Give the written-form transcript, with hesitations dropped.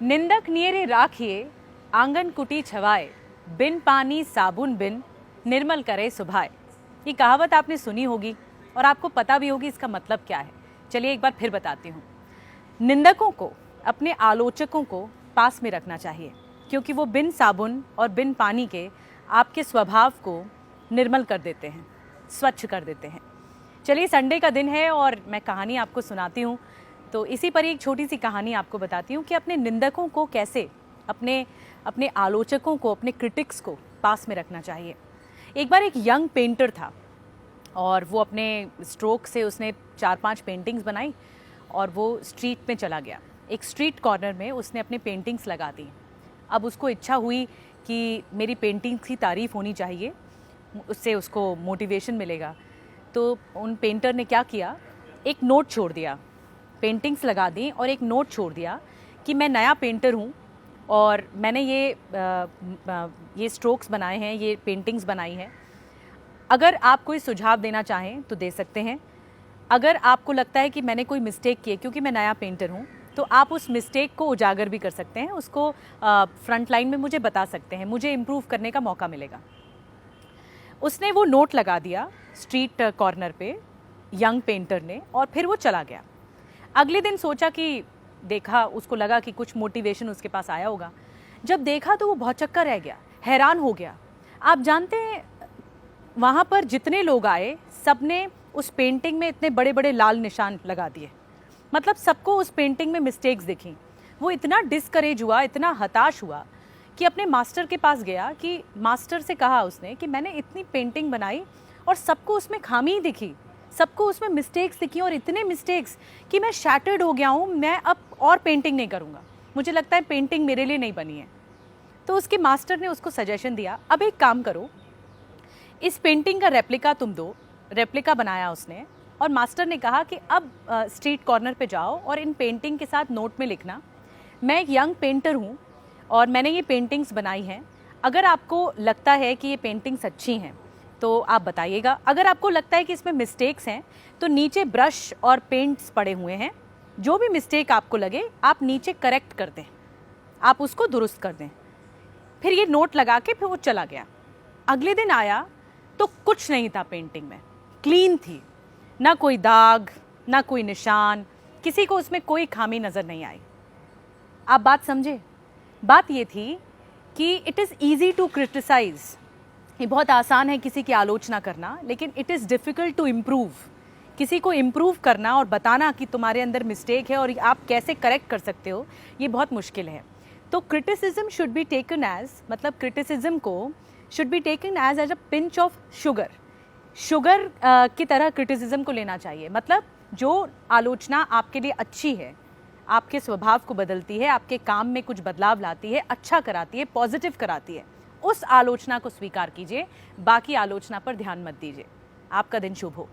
निंदक नियरे राखिए आंगन कुटी छवाए, बिन पानी साबुन बिन निर्मल करे सुभाए। ये कहावत आपने सुनी होगी और आपको पता भी होगी इसका मतलब क्या है। चलिए एक बार फिर बताती हूँ। निंदकों को, अपने आलोचकों को पास में रखना चाहिए, क्योंकि वो बिन साबुन और बिन पानी के आपके स्वभाव को निर्मल कर देते हैं, स्वच्छ कर देते हैं। चलिए, संडे का दिन है और मैं कहानी आपको सुनाती हूँ। तो इसी पर एक छोटी सी कहानी आपको बताती हूँ कि अपने निंदकों को कैसे, अपने आलोचकों को, अपने क्रिटिक्स को पास में रखना चाहिए। एक बार एक यंग पेंटर था और वो अपने स्ट्रोक से उसने 4-5 पेंटिंग्स बनाई और वो स्ट्रीट में चला गया। एक स्ट्रीट कॉर्नर में उसने अपने पेंटिंग्स लगा दी। अब उसको इच्छा हुई कि मेरी पेंटिंग्स की तारीफ़ होनी चाहिए, उससे उसको मोटिवेशन मिलेगा। तो उन पेंटर ने क्या किया, एक नोट छोड़ दिया, पेंटिंग्स लगा दी और एक नोट छोड़ दिया कि मैं नया पेंटर हूँ और मैंने ये स्ट्रोक्स बनाए हैं, ये पेंटिंग्स बनाई हैं। अगर आप कोई सुझाव देना चाहें तो दे सकते हैं। अगर आपको लगता है कि मैंने कोई मिस्टेक की है, क्योंकि मैं नया पेंटर हूँ, तो आप उस मिस्टेक को उजागर भी कर सकते हैं, उसको फ्रंट लाइन में मुझे बता सकते हैं, मुझे इम्प्रूव करने का मौका मिलेगा। उसने वो नोट लगा दिया स्ट्रीट कॉर्नर पे यंग पेंटर ने, और फिर वो चला गया। अगले दिन सोचा कि देखा, उसको लगा कि कुछ मोटिवेशन उसके पास आया होगा। जब देखा तो वो भौचक्का रह गया, हैरान हो गया। आप जानते हैं, वहाँ पर जितने लोग आए सब ने उस पेंटिंग में इतने बड़े बड़े लाल निशान लगा दिए। मतलब सबको उस पेंटिंग में मिस्टेक्स दिखी। वो इतना डिस्करेज हुआ, इतना हताश हुआ कि अपने मास्टर के पास गया, कि मास्टर से कहा उसने कि मैंने इतनी पेंटिंग बनाई और सबको उसमें खामी ही दिखी, सबको उसमें मिस्टेक्स दिखी, और इतने मिस्टेक्स कि मैं शैटर्ड हो गया हूँ। मैं अब और पेंटिंग नहीं करूँगा, मुझे लगता है पेंटिंग मेरे लिए नहीं बनी है। तो उसके मास्टर ने उसको सजेशन दिया, अब एक काम करो, इस पेंटिंग का रेप्लिका तुम दो। रेप्लिका बनाया उसने, और मास्टर ने कहा कि अब स्ट्रीट कॉर्नर पे जाओ और इन पेंटिंग के साथ नोट में लिखना, मैं एक यंग पेंटर हूँ और मैंने ये पेंटिंग्स बनाई हैं। अगर आपको लगता है कि ये पेंटिंग्स अच्छी हैं तो आप बताइएगा। अगर आपको लगता है कि इसमें मिस्टेक्स हैं तो नीचे ब्रश और पेंट्स पड़े हुए हैं, जो भी मिस्टेक आपको लगे आप नीचे करेक्ट कर दें, आप उसको दुरुस्त कर दें। फिर ये नोट लगा के फिर वो चला गया। अगले दिन आया तो कुछ नहीं था पेंटिंग में, क्लीन थी, ना कोई दाग, ना कोई निशान, किसी को उसमें कोई खामी नज़र नहीं आई। आप बात समझे? बात ये थी कि it is easy to criticise, ये बहुत आसान है किसी की आलोचना करना, लेकिन it is difficult to improve. किसी को इम्प्रूव करना और बताना कि तुम्हारे अंदर मिस्टेक है और आप कैसे करेक्ट कर सकते हो, ये बहुत मुश्किल है। तो criticism should be taken as, मतलब क्रिटिसिज्म को should be taken as a pinch of sugar. Sugar की तरह क्रिटिसिज्म को लेना चाहिए। मतलब जो आलोचना आपके लिए अच्छी है, आपके स्वभाव को बदलती है, आपके काम में कुछ बदलाव लाती है, अच्छा कराती है, पॉजिटिव कराती है, उस आलोचना को स्वीकार कीजिए, बाकी आलोचना पर ध्यान मत दीजिए। आपका दिन शुभ हो।